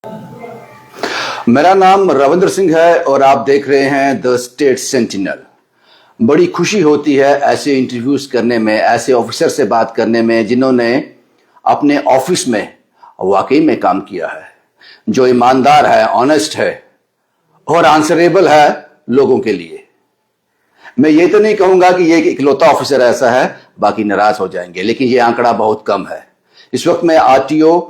मेरा नाम रविंद्र सिंह है और आप देख रहे हैं द स्टेट सेंटिनल। बड़ी खुशी होती है ऐसे इंटरव्यूज करने में, ऐसे ऑफिसर से बात करने में जिन्होंने अपने ऑफिस में वाकई में काम किया है, जो ईमानदार है, ऑनेस्ट है और आंसरेबल है लोगों के लिए। मैं ये तो नहीं कहूंगा कि ये इकलौता ऑफिसर ऐसा है, बाकी नाराज हो जाएंगे, लेकिन ये आंकड़ा बहुत कम है। इस वक्त मैं आरटीओ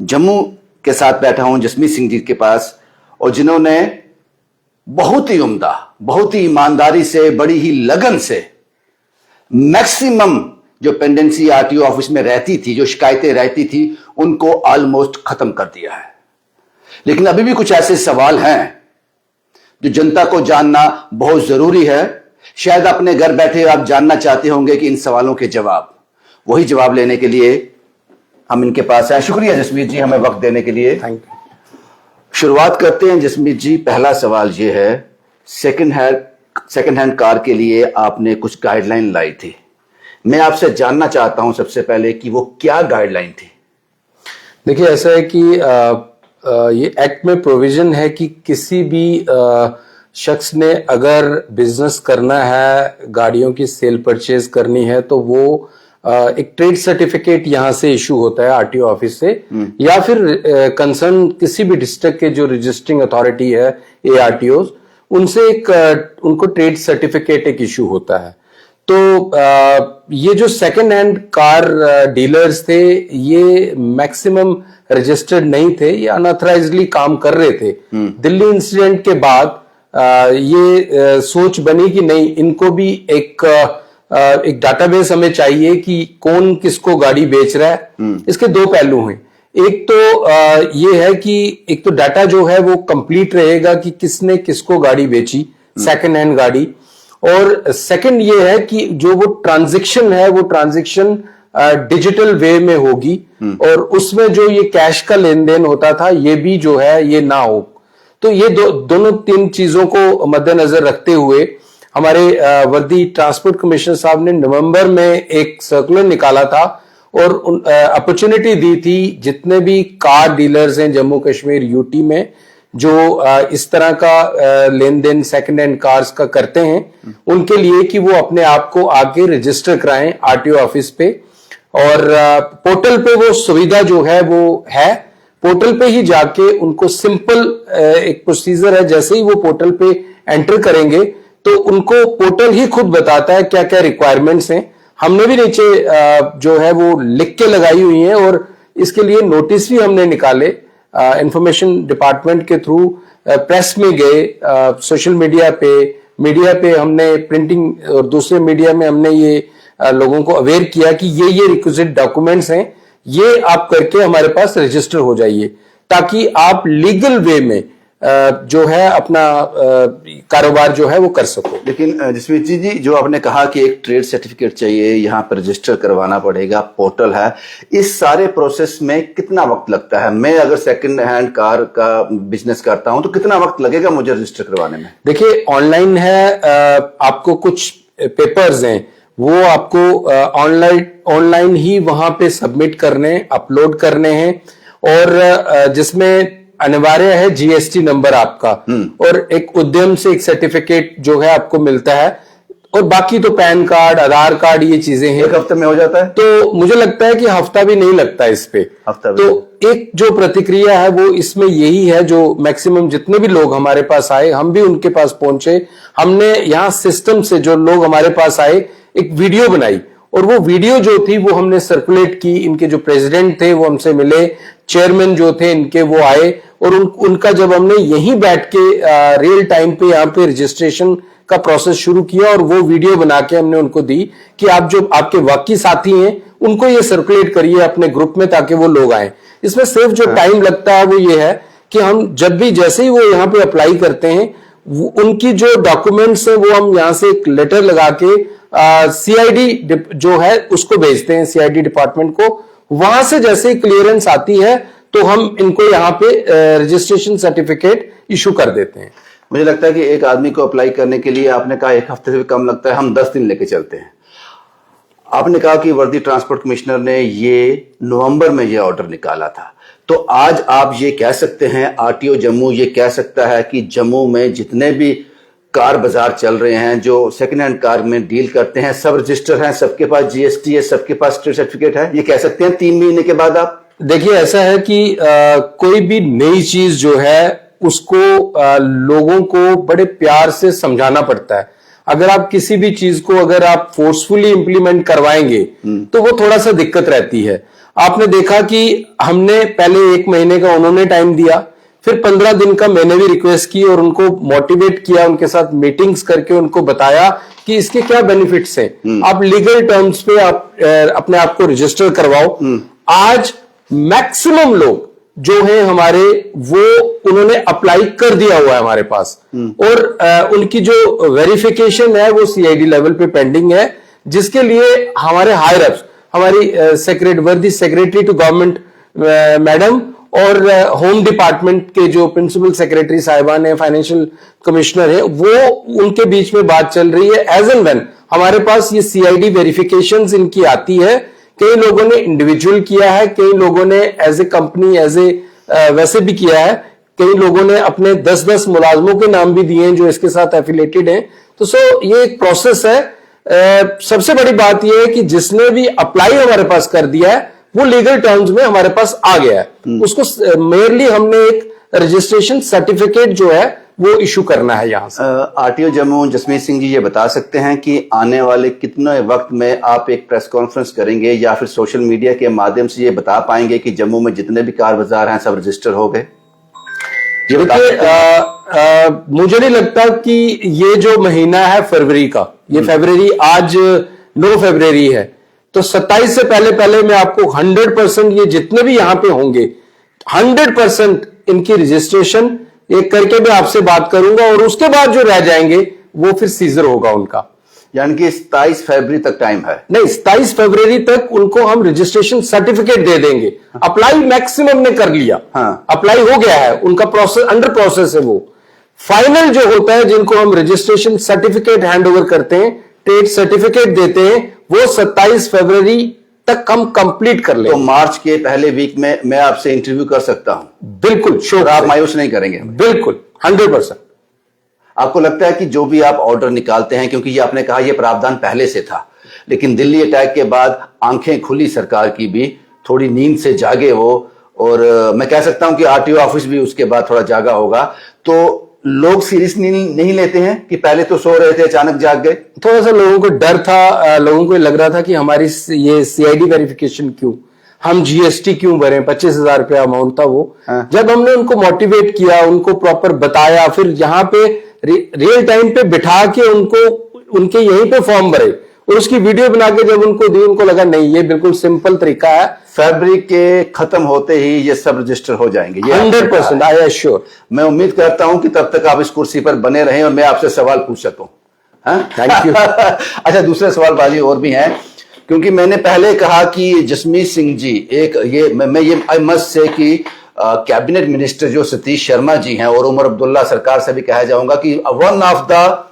जम्मू के साथ बैठा हूं, जसमीत सिंह जी के पास, और जिन्होंने बहुत ही उम्दा, बहुत ही ईमानदारी से, बड़ी ही लगन से मैक्सिमम जो पेंडेंसी आरटीओ ऑफिस में रहती थी, जो शिकायतें रहती थी, उनको ऑलमोस्ट खत्म कर दिया है। लेकिन अभी भी कुछ ऐसे सवाल हैं जो जनता को जानना बहुत जरूरी है। शायद अपने घर बैठे आप जानना चाहते होंगे कि इन सवालों के जवाब, वही जवाब लेने के लिए हम इनके पास आए। शुक्रिया जसमीत जी, हमें वक्त देने के लिए। Thank you. शुरुआत करते हैं जसमीत जी। पहला सवाल ये है, सेकंड हैंड कार के लिए आपने कुछ गाइडलाइन लाई थी। मैं आपसे जानना चाहता हूं सबसे पहले कि वो क्या गाइडलाइन थी। देखिए, ऐसा है कि ये एक्ट में प्रोविजन है कि किसी भी शख्स ने अगर बिजनेस करना है, गाड़ियों की सेल परचेज करनी है, तो वो एक ट्रेड सर्टिफिकेट यहां से इशू होता है आरटीओ ऑफिस से, या फिर कंसर्न किसी भी डिस्ट्रिक्ट के जो रजिस्टरिंग अथॉरिटी है, एआरटीओ, उनसे उनको ट्रेड सर्टिफिकेट एक इशू होता है। तो ये जो सेकंड हैंड कार डीलर्स थे, ये मैक्सिमम रजिस्टर्ड नहीं थे, ये अनऑथराइज्डली काम कर रहे थे। दिल्ली इंसिडेंट के बाद ये सोच बनी कि नहीं, इनको भी एक डाटाबेस हमें चाहिए कि कौन किसको गाड़ी बेच रहा है। इसके दो पहलू हैं। एक तो ये है कि एक तो डाटा जो है वो कंप्लीट रहेगा कि किसने किसको गाड़ी बेची, सेकंड हैंड गाड़ी, और सेकंड ये है कि जो वो ट्रांजैक्शन है, वो ट्रांजैक्शन डिजिटल वे में होगी, और उसमें जो ये कैश का लेन देन होता था, ये भी जो है ये ना हो। तो ये दोनों तीन चीजों को मद्देनजर रखते हुए हमारे वर्दी ट्रांसपोर्ट कमिश्नर साहब ने नवंबर में एक सर्कुलर निकाला था और अपॉर्चुनिटी दी थी जितने भी कार डीलर्स हैं जम्मू कश्मीर यूटी में, जो इस तरह का लेन देन सेकंड हैंड कार्स का करते हैं, उनके लिए कि वो अपने आप को आगे रजिस्टर कराएं आरटीओ ऑफिस पे। और पोर्टल पे वो सुविधा जो है वो है, पोर्टल पे ही जाके उनको सिंपल एक प्रोसीजर है, जैसे ही वो पोर्टल पे एंटर करेंगे तो उनको पोर्टल ही खुद बताता है क्या क्या रिक्वायरमेंट्स हैं। हमने भी नीचे जो है वो लिख के लगाई हुई हैं, और इसके लिए नोटिस भी हमने निकाले इंफॉर्मेशन डिपार्टमेंट के थ्रू, प्रेस में गए, सोशल मीडिया पे हमने प्रिंटिंग और दूसरे मीडिया में हमने ये लोगों को अवेयर किया कि ये रिक्विजिट डॉक्यूमेंट्स हैं, ये आप करके हमारे पास रजिस्टर हो जाइए, ताकि आप लीगल वे में जो है अपना कारोबार जो है वो कर सको। लेकिन जसमीत जी, जो आपने कहा कि एक ट्रेड सर्टिफिकेट चाहिए, यहाँ पर रजिस्टर करवाना पड़ेगा, पोर्टल है, इस सारे प्रोसेस में कितना वक्त लगता है? मैं अगर सेकंड हैंड कार का बिजनेस करता हूं तो कितना वक्त लगेगा मुझे रजिस्टर करवाने में? देखिए, ऑनलाइन है, आपको कुछ पेपर्स हैं वो आपको ऑनलाइन ही वहां पे सबमिट करने, अपलोड करने हैं, और जिसमें अनिवार्य है जीएसटी नंबर आपका, और एक उद्यम से एक सर्टिफिकेट जो है आपको मिलता है, और बाकी तो पैन कार्ड, आधार कार्ड, ये चीजें हैं। एक हफ्ते में हो जाता है? तो मुझे लगता है कि हफ्ता भी नहीं लगता इस पे। तो एक जो प्रतिक्रिया है वो इसमें यही है, जो मैक्सिमम जितने भी लोग हमारे पास आए, हम भी उनके पास पहुंचे, हमने यहाँ सिस्टम से जो लोग हमारे पास आए एक वीडियो बनाई, और वो वीडियो जो थी वो हमने सर्कुलेट की। इनके जो प्रेसिडेंट थे वो हमसे मिले, चेयरमैन जो थे इनके वो आए, और उनका जब हमने यहीं बैठ के रियल टाइम पे यहाँ पे रजिस्ट्रेशन का प्रोसेस शुरू किया, और वो वीडियो बना के हमने उनको दी कि आप जो आपके वाकई साथी हैं उनको ये सर्कुलेट करिए अपने ग्रुप में, ताकि वो लोग आए। इसमें सिर्फ जो टाइम लगता है वो ये है कि हम जब भी, जैसे ही वो यहाँ पे अप्लाई करते हैं, उनकी जो डॉक्यूमेंट्स है वो हम यहाँ से एक लेटर लगा के सीआईडी जो है उसको भेजते हैं, सीआईडी डिपार्टमेंट को। वहां से जैसे ही क्लियरेंस आती है तो हम इनको यहाँ पे रजिस्ट्रेशन सर्टिफिकेट इशू कर देते हैं। मुझे लगता है कि एक आदमी को अप्लाई करने के लिए आपने कहा एक हफ्ते से भी कम लगता है, हम 10 दिन लेके चलते हैं। आपने कहा कि वर्दी ट्रांसपोर्ट कमिश्नर ने ये नवंबर में ये ऑर्डर निकाला था, तो आज आप ये कह सकते हैं, आरटीओ जम्मू ये कह सकता है कि जम्मू में जितने भी कार बाजार चल रहे हैं, जो सेकंड हैंड कार में डील करते हैं, सब रजिस्टर हैं, सबके पास जीएसटी है, सबके पास ट्रेड सर्टिफिकेट है, ये कह सकते हैं 3 महीने के बाद आप? देखिए, ऐसा है कि कोई भी नई चीज जो है उसको लोगों को बड़े प्यार से समझाना पड़ता है। अगर आप किसी भी चीज को अगर आप फोर्सफुली इंप्लीमेंट करवाएंगे तो वो थोड़ा सा दिक्कत रहती है। आपने देखा कि हमने पहले 1 महीने का उन्होंने टाइम दिया, फिर 15 दिन का मैंने भी रिक्वेस्ट की और उनको मोटिवेट किया, उनके साथ मीटिंग्स करके उनको बताया कि इसके क्या बेनिफिट्स हैं। आप लीगल टर्म्स पे आप अपने आप को रजिस्टर करवाओ। आज मैक्सिमम लोग जो हैं हमारे, वो उन्होंने अप्लाई कर दिया हुआ है हमारे पास, और उनकी जो वेरिफिकेशन है वो सीआईडी लेवल पे पेंडिंग है, जिसके लिए हमारे हायर अप्स, हमारी सेक्रेटरी टू गवर्नमेंट मैडम और होम डिपार्टमेंट के जो प्रिंसिपल सेक्रेटरी साहिबान है, फाइनेंशियल कमिश्नर है, वो उनके बीच में बात चल रही है। एज एंड व्हेन हमारे पास ये सीआईडी वेरिफिकेशंस इनकी आती है, कई लोगों ने इंडिविजुअल किया है, कई लोगों ने एज ए कंपनी वैसे भी किया है, कई लोगों ने अपने 10-10 मुलाजमों के नाम भी दिए हैं जो इसके साथ एफिलेटेड हैं। तो ये एक प्रोसेस है। सबसे बड़ी बात यह है कि जिसने भी अप्लाई हमारे पास कर दिया है वो लीगल टर्म्स में हमारे पास आ गया है। उसको मेयरली हमने एक रजिस्ट्रेशन सर्टिफिकेट जो है वो इशू करना है यहां से। आरटीओ जम्मू जसमीत सिंह जी ये बता सकते हैं कि आने वाले कितने वक्त में आप एक प्रेस कॉन्फ्रेंस करेंगे या फिर सोशल मीडिया के माध्यम से ये बता पाएंगे कि जम्मू में जितने भी कार बाजार हैं सब रजिस्टर हो गए? मुझे नहीं लगता कि ये जो महीना है फरवरी का, ये फरवरी, आज 9 फरवरी है, तो 27 से पहले मैं आपको 100% ये जितने भी यहां पे होंगे 100% इनकी रजिस्ट्रेशन एक करके भी आपसे बात करूंगा, और उसके बाद जो रह जाएंगे वो फिर सीजर होगा उनका। यानी कि 27 फरवरी तक टाइम है? नहीं, 27 फरवरी तक उनको हम रजिस्ट्रेशन सर्टिफिकेट दे देंगे। अप्लाई मैक्सिमम ने कर लिया, अप्लाई हो गया है, उनका प्रोसेस अंडर प्रोसेस है। वो फाइनल जो होता है, जिनको हम रजिस्ट्रेशन सर्टिफिकेट हैंड ओवर करते हैं, ट्रेड सर्टिफिकेट देते हैं, वो 27 फरवरी तक हम कंप्लीट कर लेंगे। तो मार्च के पहले वीक में मैं आपसे इंटरव्यू कर सकता हूं? बिल्कुल श्योर। आप मायूस नहीं करेंगे? बिल्कुल 100%। आपको लगता है कि जो भी आप ऑर्डर निकालते हैं, क्योंकि ये आपने कहा ये प्रावधान पहले से था, लेकिन दिल्ली अटैक के बाद आंखें खुली सरकार की भी, थोड़ी नींद से जागे वो, और मैं कह सकता हूं कि आरटीओ ऑफिस भी उसके बाद थोड़ा जागा होगा, तो लोग सीरियस नहीं लेते हैं कि पहले तो सो रहे थे अचानक जाग गए? थोड़ा सा लोगों को डर था, लोगों को लग रहा था कि हमारी ये सीआईडी वेरिफिकेशन क्यों, हम जीएसटी क्यों भरें, 25,000 रुपया अमाउंट था वो। जब हमने उनको मोटिवेट किया, उनको प्रॉपर बताया, फिर यहाँ पे रियल टाइम पे बिठा के उनके यहीं पे फॉर्म भरे और उसकी वीडियो बना के जब उनको दी, उनको लगा नहीं ये बिल्कुल सिंपल तरीका है। फरवरी के खत्म होते ही ये सब रजिस्टर हो जाएंगे, 100%, आई एम श्योर। मैं उम्मीद करता हूं कि तब तक आप इस कुर्सी पर बने रहें और मैं आपसे सवाल पूछ सकूं। Thank you. अच्छा, दूसरे सवाल बाजी और भी हैं, क्योंकि मैंने पहले कहा कि जसमीत सिंह जी एक ये आई मस्ट से कि कैबिनेट मिनिस्टर जो सतीश शर्मा जी हैं, और उमर अब्दुल्ला सरकार से भी कहा जाऊंगा कि one of the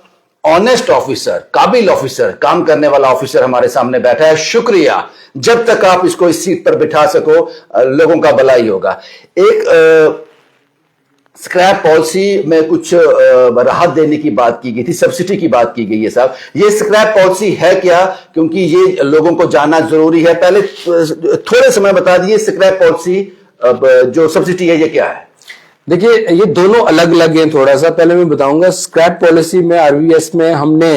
honest officer, काबिल ऑफिसर, काम करने वाला ऑफिसर हमारे सामने बैठा है। शुक्रिया, जब तक आप इसको इस सीट पर बिठा सको लोगों का भला ही होगा। एक स्क्रैप पॉलिसी में कुछ राहत देने की बात की गई थी, सब्सिडी की बात की गई है साहब, ये स्क्रैप पॉलिसी है क्या? क्योंकि ये लोगों को जानना जरूरी है। पहले थोड़े समय बता दीजिए, स्क्रैप पॉलिसी जो सब्सिडी है ये क्या है? देखिए, ये दोनों अलग अलग हैं। थोड़ा सा पहले मैं बताऊंगा, स्क्रैप पॉलिसी में आरवीएस में हमने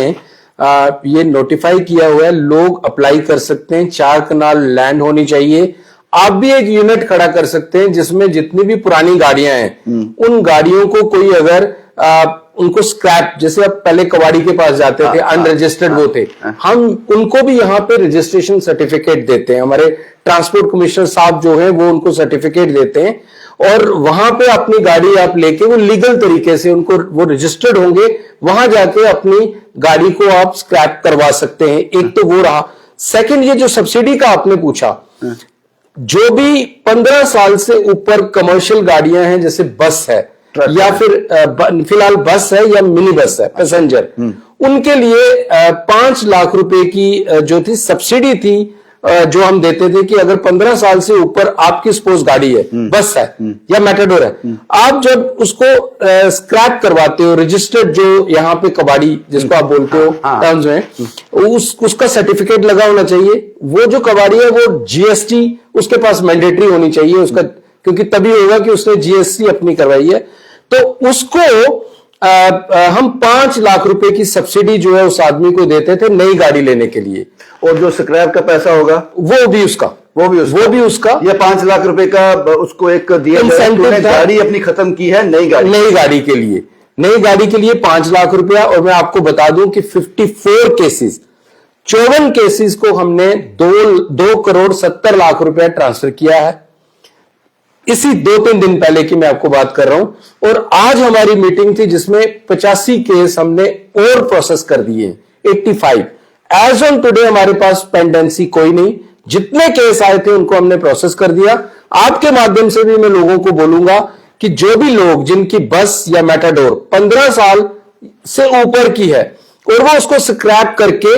ये नोटिफाई किया हुआ है, लोग अप्लाई कर सकते हैं। 4 कनाल लैंड होनी चाहिए। आप भी एक यूनिट खड़ा कर सकते हैं जिसमें जितनी भी पुरानी गाड़ियां हैं, उन गाड़ियों को कोई अगर उनको स्क्रैप, जैसे आप पहले कवाड़ी के पास जाते थे, अनरजिस्टर्ड वो थे, हम उनको भी यहाँ पे रजिस्ट्रेशन सर्टिफिकेट देते हैं। हमारे ट्रांसपोर्ट कमिश्नर साहब जो है वो उनको सर्टिफिकेट देते हैं, और वहां पे अपनी गाड़ी आप लेके, वो लीगल तरीके से उनको वो रजिस्टर्ड होंगे, वहां जाके अपनी गाड़ी को आप स्क्रैप करवा सकते हैं। एक तो वो रहा। सेकंड, ये जो सब्सिडी का आपने पूछा, जो भी 15 साल से ऊपर कमर्शियल गाड़ियां हैं, जैसे बस है या फिर फिलहाल बस है या मिनी बस है पैसेंजर, उनके लिए 5 लाख रुपए की जो थी सब्सिडी थी, जो हम देते थे कि अगर 15 साल से ऊपर आपकी सपोज गाड़ी है, बस है या मैटाडोर है, आप जब उसको स्क्रैप करवाते हो, रजिस्टर्ड जो यहाँ पे कबाड़ी जिसको आप बोलते हो टर्म्स में, उसका सर्टिफिकेट लगा होना चाहिए। वो जो कबाड़ी है वो जीएसटी उसके पास मैंडेटरी होनी चाहिए उसका, क्योंकि तभी होगा कि उसने जीएसटी अपनी करवाई है। तो उसको हम 5 लाख रुपए की सब्सिडी जो है उस आदमी को देते थे नई गाड़ी लेने के लिए। और जो स्क्रैप का पैसा होगा वो भी उसका ये 5 लाख रुपए का उसको एक दिया इंसेंटिव, गाड़ी अपनी खत्म की है नई गाड़ी के लिए 5 लाख रुपया। और मैं आपको बता दूं कि 54 केसेस को हमने 2 करोड़ 70 लाख रुपया ट्रांसफर किया है। इसी 2-3 दिन पहले की मैं आपको बात कर रहा हूं। और आज हमारी मीटिंग थी जिसमें 85 केस हमने और प्रोसेस कर दिए, 85। एज ऑन टुडे हमारे पास पेंडेंसी कोई नहीं, जितने केस आए थे उनको हमने प्रोसेस कर दिया। आपके माध्यम से भी मैं लोगों को बोलूंगा कि जो भी लोग जिनकी बस या मेटाडोर 15 साल से ऊपर की है और वो उसको स्क्रैप करके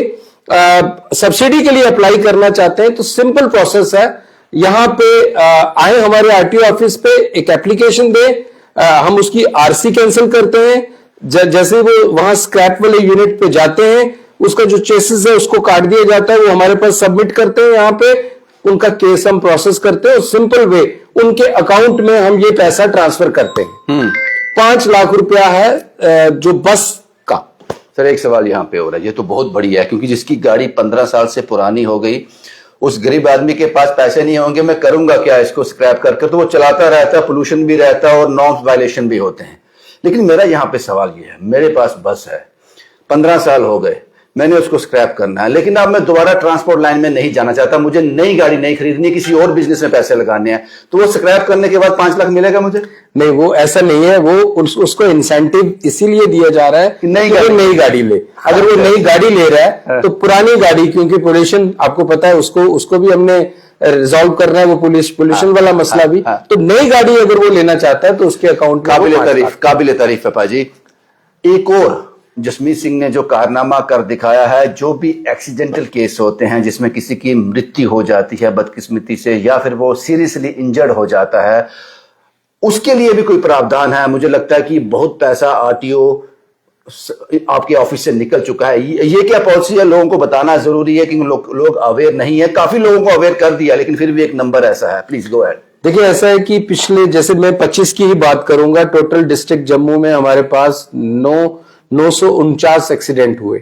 सब्सिडी के लिए अप्लाई करना चाहते हैं, तो सिंपल प्रोसेस है। यहां पे आए हमारे आरटीओ ऑफिस पे, एक एप्लीकेशन दे, हम उसकी आरसी कैंसिल करते हैं। जैसे वो वहां स्क्रैप वाले यूनिट पे जाते हैं, उसका जो चेसिस है उसको काट दिया जाता है, वो हमारे पास सबमिट करते हैं। यहां पे उनका केस हम प्रोसेस करते हैं, सिंपल वे उनके अकाउंट में हम ये पैसा ट्रांसफर करते हैं। 5 लाख रुपया है जो बस का। सर एक सवाल यहाँ पे हो रहा है, ये तो बहुत बड़ी है, क्योंकि जिसकी गाड़ी 15 साल से पुरानी हो गई, उस गरीब आदमी के पास पैसे नहीं होंगे, मैं करूंगा क्या इसको स्क्रैप करके, तो वो चलाता रहता है, पोल्यूशन भी रहता है और नॉर्म्स वायलेशन भी होते हैं। लेकिन मेरा यहाँ पे सवाल ये है, मेरे पास बस है, 15 साल हो गए, मैंने उसको स्क्रैप करना है, लेकिन अब मैं दोबारा ट्रांसपोर्ट लाइन में नहीं जाना चाहता, मुझे नई गाड़ी नहीं खरीदनी, किसी और बिजनेस में पैसे लगाने हैं, तो वो स्क्रैप करने के बाद 5 लाख मिलेगा मुझे? नहीं, वो ऐसा नहीं है। वो उसको इंसेंटिव इसीलिए दिया जा रहा है कि नई गाड़ी ले। अगर वो नई गाड़ी ले रहा है तो पुरानी गाड़ी, क्योंकि पोल्यूशन आपको पता है, उसको भी हमने रिजॉल्व करना है, वो पोल्यूशन वाला मसला भी। तो नई गाड़ी अगर वो लेना चाहता है तो उसके अकाउंट में काबिल तारीफ है पाजी। एक और जसमीत सिंह ने जो कारनामा कर दिखाया है, जो भी एक्सीडेंटल केस होते हैं जिसमें किसी की मृत्यु हो जाती है बदकिस्मती से, या फिर वो सीरियसली इंजर्ड हो जाता है, उसके लिए भी कोई प्रावधान है? मुझे लगता है कि बहुत पैसा आरटीओ आपके ऑफिस से निकल चुका है। ये क्या पॉलिसी है, लोगों को बताना जरूरी है, कि लोग अवेयर नहीं है। काफी लोगों को अवेयर कर दिया, लेकिन फिर भी एक नंबर ऐसा है। Please go ahead. देखिए, ऐसा है कि पिछले, जैसे मैं 25 की ही बात करूंगा, टोटल डिस्ट्रिक्ट जम्मू में हमारे पास 949 एक्सीडेंट हुए।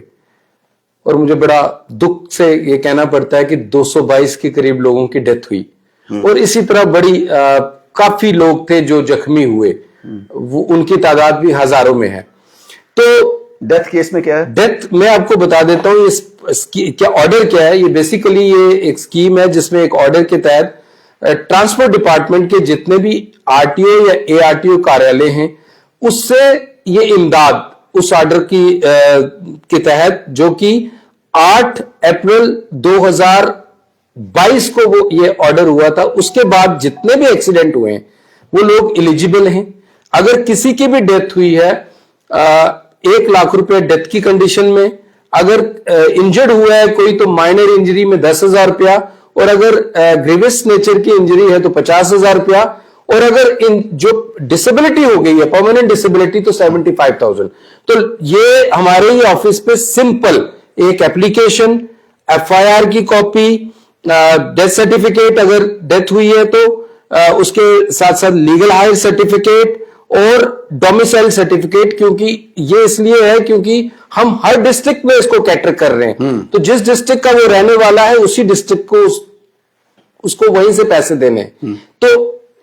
और मुझे बड़ा दुख से ये कहना पड़ता है कि 222 के करीब लोगों की डेथ हुई। और इसी तरह बड़ी काफी लोग थे जो जख्मी हुए, वो उनकी तादाद भी हजारों में है। तो डेथ केस में क्या है? डेथ मैं आपको बता देता हूं, क्या ऑर्डर क्या है। ये बेसिकली ये एक स्कीम है जिसमें एक ऑर्डर के तहत ट्रांसपोर्ट डिपार्टमेंट के जितने भी आरटीओ या एआरटीओ कार्यालय हैं, उससे ये इमदाद उस ऑर्डर के तहत, जो कि 8 अप्रैल 2022 को वो ये ऑर्डर हुआ था, उसके बाद जितने भी एक्सीडेंट हुए हैं वो लोग एलिजिबल हैं। अगर किसी की भी डेथ हुई है 1 लाख रुपए डेथ की कंडीशन में, अगर इंजर्ड हुआ है कोई तो माइनर इंजरी में 10,000 रुपया, और अगर ग्रीवियस नेचर की इंजरी है तो 50,000 रुपया, और अगर जो डिसेबिलिटी हो गई है, परमानेंट डिसेबिलिटी, तो 75,000। तो ये हमारे ही ऑफिस पे सिंपल एक एप्लीकेशन, एफआईआर की कॉपी, डेथ सर्टिफिकेट, अगर डेथ हुई है तो उसके साथ साथ लीगल हायर सर्टिफिकेट और डोमिसाइल सर्टिफिकेट, क्योंकि ये इसलिए है क्योंकि हम हर डिस्ट्रिक्ट में इसको कैटर कर रहे हैं। तो जिस डिस्ट्रिक्ट का वो रहने वाला है, उसी डिस्ट्रिक्ट को उसको वहीं से पैसे देने। तो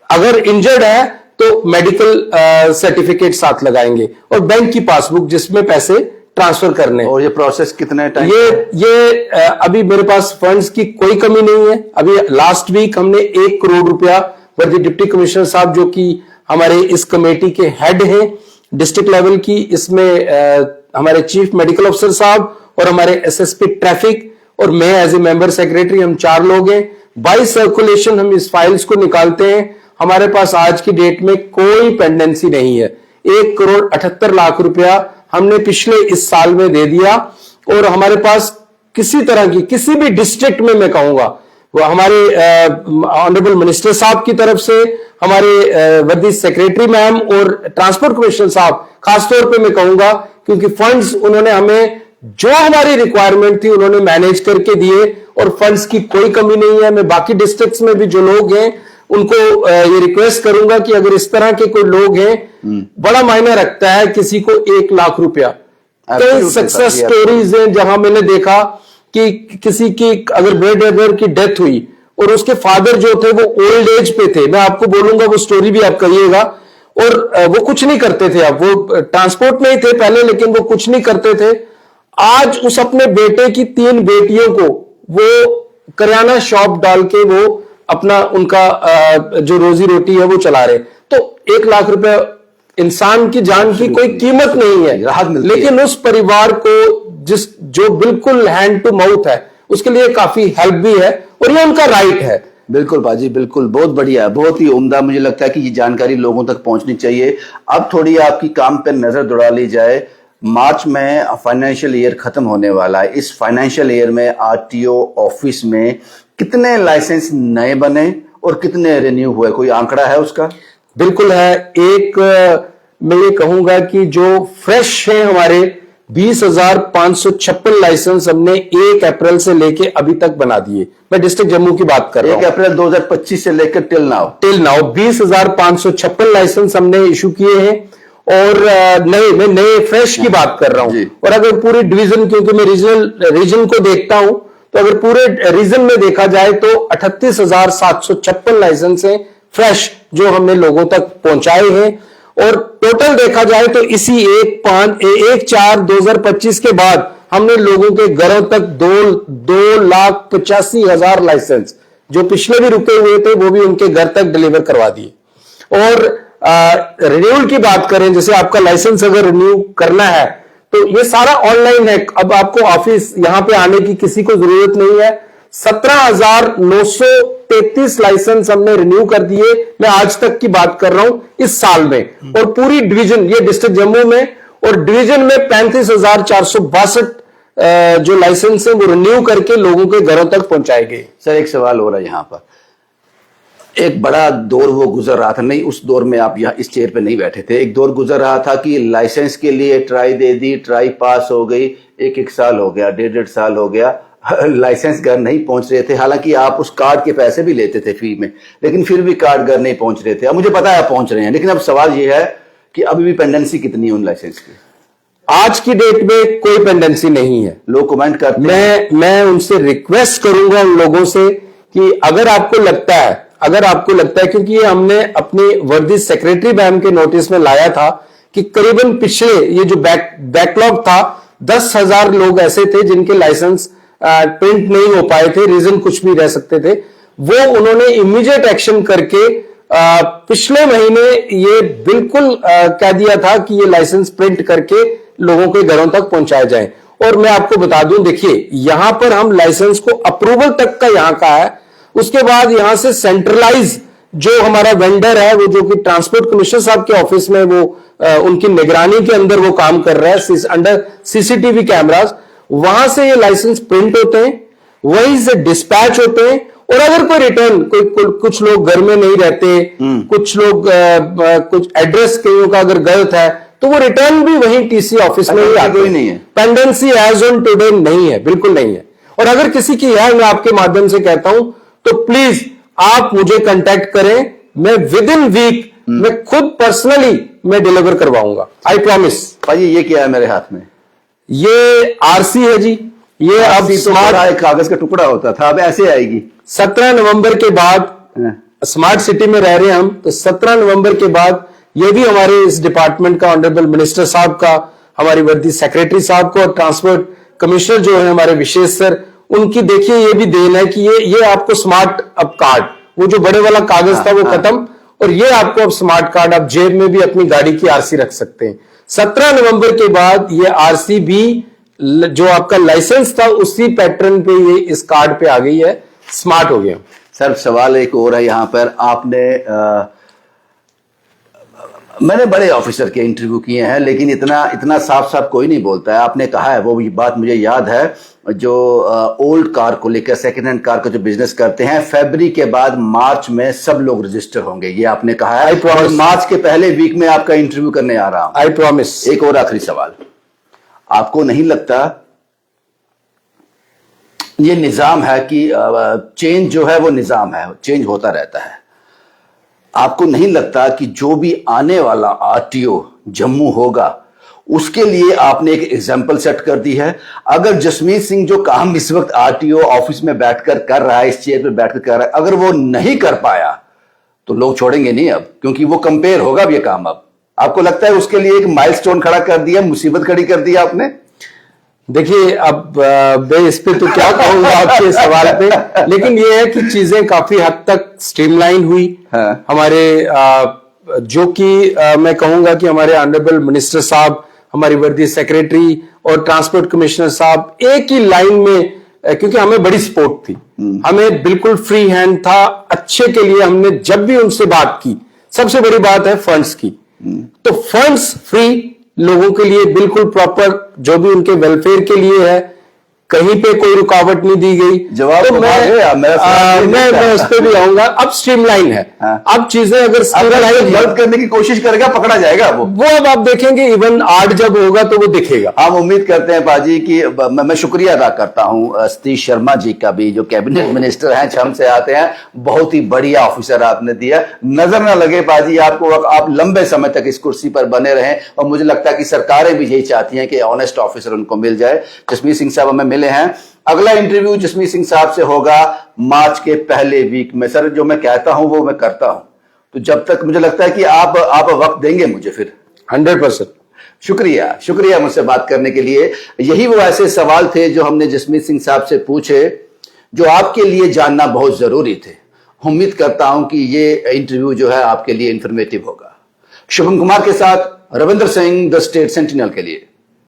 अगर इंजर्ड है तो मेडिकल सर्टिफिकेट साथ लगाएंगे, और बैंक की पासबुक जिसमें पैसे ट्रांसफर करने। और ये प्रोसेस कितने टाइम? ये अभी मेरे पास फंड्स की कोई कमी नहीं है। अभी लास्ट वीक हमने 1 करोड़ रुपया वर्दी डिप्टी कमिश्नर साहब, जो कि हमारे इस कमेटी के हेड हैं डिस्ट्रिक्ट लेवल की, इसमें हमारे चीफ मेडिकल अफसर साहब और हमारे एसएसपी ट्रैफिक और मैं एज ए मेंबर सेक्रेटरी, हम 4 लोग हैं। बाय सर्कुलेशन हम इस फाइल्स को निकालते हैं। हमारे पास आज की डेट में कोई पेंडेंसी नहीं है। 1 करोड़ 78 लाख रुपया हमने पिछले इस साल में दे दिया, और हमारे पास किसी तरह की, किसी भी डिस्ट्रिक्ट में मैं कहूंगा वो हमारे ऑनरेबल मिनिस्टर साहब की तरफ से, हमारे वर्दी सेक्रेटरी मैम और ट्रांसपोर्ट कमिश्नर साहब, खासतौर पे मैं कहूंगा, क्योंकि फंड्स उन्होंने हमें जो हमारी रिक्वायरमेंट थी उन्होंने मैनेज करके दिए और फंड्स की कोई कमी नहीं है। मैं बाकी डिस्ट्रिक्ट्स में भी जो लोग हैं उनको ये रिक्वेस्ट करूंगा कि अगर इस तरह के कोई लोग हैं, बड़ा मायने रखता है किसी को 1 लाख रुपया। कई सक्सेस स्टोरीज हैं जहां मैंने देखा कि किसी की अगर ब्रेड की डेथ हुई और उसके फादर जो थे वो ओल्ड एज पे थे, मैं आपको बोलूंगा वो स्टोरी भी आप करिएगा, और वो कुछ नहीं करते थे, अब वो ट्रांसपोर्ट में ही थे पहले, लेकिन वो कुछ नहीं करते थे। आज उस अपने बेटे की 3 बेटियों को वो करियाना शॉप डाल के वो अपना उनका जो रोजी रोटी है वो चला रहे। तो 1 लाख रुपए इंसान की जान की कोई कीमत नहीं है, राहत मिलती है। लेकिन उस परिवार को जो बिल्कुल हैंड टू माउथ है उसके लिए काफी हेल्प भी है और ये उनका राइट है। बिल्कुल बाजी, बिल्कुल, बहुत बढ़िया, बहुत ही उम्दा। मुझे लगता है कि ये जानकारी लोगों तक पहुंचनी चाहिए। अब थोड़ी आपकी काम पर नजर दौड़ा ली जाए। मार्च में फाइनेंशियल ईयर खत्म होने वाला है। इस फाइनेंशियल ईयर में आरटीओ ऑफिस में कितने लाइसेंस नए बने और कितने रिन्यू हुए, कोई आंकड़ा है उसका? बिल्कुल है। एक मैं ये कहूंगा कि जो फ्रेश है हमारे 20,556 लाइसेंस हमने 1 अप्रैल से लेके अभी तक बना दिए। मैं डिस्ट्रिक्ट जम्मू की बात कर रहा हूं। 1 अप्रैल 2025 से लेकर टिल नाउ 20,556 लाइसेंस हमने इशू किए हैं और मैं नए फ्रेश की बात कर रहा हूं। और अगर पूरी डिवीजन, क्योंकि मैं रीजन को देखता हूं, तो अगर पूरे रीजन में देखा जाए तो 38,756 लाइसेंस हैं फ्रेश जो हमने लोगों तक पहुंचाए हैं। और टोटल देखा जाए तो इसी 1/4/2025 के बाद हमने लोगों के घरों तक 2,85,000 लाइसेंस जो पिछले भी रुके हुए थे वो भी उनके घर तक डिलीवर करवा दिए। और रिन्यूअल की बात करें, जैसे आपका लाइसेंस अगर रिन्यू करना है तो ये सारा ऑनलाइन है। अब आपको ऑफिस यहां पे आने की किसी को जरूरत नहीं है। 17,933 लाइसेंस हमने रिन्यू कर दिए, मैं आज तक की बात कर रहा हूं, इस साल में। और पूरी डिवीजन, ये डिस्ट्रिक्ट जम्मू में, और डिवीजन में 35,462 जो लाइसेंस है वो रिन्यू करके लोगों के घरों तक पहुंचाए गए। सर, एक सवाल हो रहा है यहां पर। एक बड़ा दौर वो गुजर रहा था, नहीं उस दौर में आप यहाँ इस चेयर पे नहीं बैठे थे, एक दौर गुजर रहा था कि लाइसेंस के लिए ट्राई दे दी, ट्राई पास हो गई, 1 साल हो गया, 1.5 साल हो गया, लाइसेंस घर नहीं पहुंच रहे थे। हालांकि आप उस कार्ड के पैसे भी लेते थे फ्री में, लेकिन फिर भी कार्ड घर नहीं पहुंच रहे थे। अब मुझे पता है आप पहुंच रहे हैं, लेकिन अब सवाल ये है कि अभी भी पेंडेंसी कितनी है उन लाइसेंस की? आज की डेट में कोई पेंडेंसी नहीं है। लोग कमेंट करते हैं। मैं उनसे रिक्वेस्ट करूंगा उन लोगों से कि अगर आपको लगता है, क्योंकि ये हमने अपनी वर्दी सेक्रेटरी मैम के नोटिस में लाया था कि करीबन पिछले ये जो बैकलॉग था, 10,000 लोग ऐसे थे जिनके लाइसेंस प्रिंट नहीं हो पाए थे, रीजन कुछ भी रह सकते थे। वो उन्होंने इमीडिएट एक्शन करके पिछले महीने ये बिल्कुल कह दिया था कि ये लाइसेंस प्रिंट करके लोगों के घरों तक पहुंचाए जाएं। और मैं आपको बता दूं, देखिए यहां पर हम लाइसेंस को अप्रूवल तक का यहां का है, उसके बाद यहां से सेंट्रलाइज जो हमारा वेंडर है, वो जो कि ट्रांसपोर्ट कमिश्नर साहब के ऑफिस में वो उनकी निगरानी के अंदर वो काम कर रहा है अंडर सीसीटीवी कैमरास, वहां से ये लाइसेंस प्रिंट होते हैं, वहीं से डिस्पैच होते हैं। और अगर कोई रिटर्न, कुछ लोग घर में नहीं रहते, कुछ लोग कुछ एड्रेस कईयों का अगर गलत है, तो वो रिटर्न भी वहीं टीसी ऑफिस में ही आते हैं। पेंडेंसी एज ऑन टुडे नहीं है, बिल्कुल नहीं है। और अगर किसी की है, मैं आपके माध्यम से कहता हूं, तो प्लीज आप मुझे कांटेक्ट करें, मैं विद इन वीक मैं खुद पर्सनली मैं डिलीवर करवाऊंगा, आई प्रॉमिस। भाई ये क्या है मेरे हाथ में? ये आरसी है जी। ये अब स्मार्ट एक कागज का टुकड़ा होता था, अब ऐसे आएगी। 17 नवंबर के बाद स्मार्ट सिटी में रह रहे हैं हम, तो 17 नवंबर के बाद ये भी हमारे इस डिपार्टमेंट का ऑनरेबल मिनिस्टर साहब का, हमारी वर्दी सेक्रेटरी साहब को और ट्रांसपोर्ट कमिश्नर जो है हमारे विशेष सर, उनकी देखिए ये भी देन है कि ये आपको स्मार्ट अब कार्ड, वो जो बड़े वाला कागज था वो खत्म, और ये आपको अब स्मार्ट कार्ड, आप जेब में भी अपनी गाड़ी की आरसी रख सकते हैं। 17 नवंबर के बाद ये आरसी भी जो आपका लाइसेंस था उसी पैटर्न पे ये इस कार्ड पे आ गई है, स्मार्ट हो गया। सर सवाल एक और है यहाँ पर, आपने मैंने बड़े ऑफिसर के इंटरव्यू किए हैं, लेकिन इतना साफ साफ कोई नहीं बोलता है। आपने कहा है, वो बात मुझे याद है, जो ओल्ड कार को लेकर, सेकंड हैंड कार का जो बिजनेस करते हैं, फरवरी के बाद मार्च में सब लोग रजिस्टर होंगे, ये आपने कहा है। और मार्च के पहले वीक में आपका इंटरव्यू करने आ रहा हूं। I promise. एक और आखिरी सवाल, आपको नहीं लगता ये निजाम है कि चेंज जो है वो निजाम है, चेंज होता रहता है, आपको नहीं लगता कि जो भी आने वाला आरटीओ जम्मू होगा उसके लिए आपने एक एग्जाम्पल सेट कर दी है? अगर जसमीत सिंह जो काम इस वक्त आरटीओ ऑफिस में बैठकर कर रहा है, इस चेयर पर बैठकर कर रहा है, अगर वो नहीं कर पाया तो लोग छोड़ेंगे नहीं अब, क्योंकि वो कंपेयर होगा अब ये काम। अब आपको लगता है उसके लिए एक माइलस्टोन खड़ा कर दिया, मुसीबत खड़ी कर दी आपने? देखिए, अब मैं इस पे तो क्या कहूंगा आपके सवाल पे, लेकिन ये है कि चीजें काफी हद तक स्ट्रीमलाइन हुई। हाँ। हमारे जो कि मैं कहूंगा कि हमारे ऑनरेबल मिनिस्टर साहब, हमारी वर्दी सेक्रेटरी और ट्रांसपोर्ट कमिश्नर साहब एक ही लाइन में, क्योंकि हमें बड़ी सपोर्ट थी, हमें बिल्कुल फ्री हैंड था, अच्छे के लिए हमने जब भी उनसे बात की, सबसे बड़ी बात है फंड्स की, तो फंड्स फ्री लोगों के लिए बिल्कुल प्रॉपर, जो भी उनके वेलफेयर के लिए है, कहीं पे कोई रुकावट नहीं दी गई। जवाब तो मैं उस पर भी आऊंगा। अब स्ट्रीमलाइन है। हाँ। अब चीजें अगर स्ट्रीमलाइन गलत करने की कोशिश करेगा, पकड़ा जाएगा वो अब आप देखेंगे, इवन आर्ट जब होगा तो वो दिखेगा। हम उम्मीद करते हैं पाजी कि मैं शुक्रिया अदा करता हूं सतीश शर्मा जी का भी, जो कैबिनेट मिनिस्टर हैं, छम से आते हैं, बहुत ही बढ़िया ऑफिसर आपने दिया। नजर ना लगे पाजी आपको, आप लंबे समय तक इस कुर्सी पर बने रहें, और मुझे लगता है कि सरकारें भी यही चाहती हैं कि ऑनेस्ट ऑफिसर उनको मिल जाए। जसमीत सिंह साहब हमें मिले हैं, अगला इंटरव्यू जसमीत सिंह साहब से होगा मार्च के पहले वीक में। सर, जो मैं कहता हूं वो मैं करता हूं, तो जब तक मुझे लगता है कि आप वक्त देंगे मुझे फिर। 100%। शुक्रिया मुझसे बात करने के लिए। यही वो ऐसे सवाल थे जो हमने जसमीत सिंह साहब से पूछे, जो आपके लिए जानना बहुत जरूरी थे। उम्मीद करता हूं कि ये इंटरव्यू जो है आपके लिए इंफॉर्मेटिव होगा। शुभम कुमार के साथ Ravindra Singh, the state sentinel के लिए।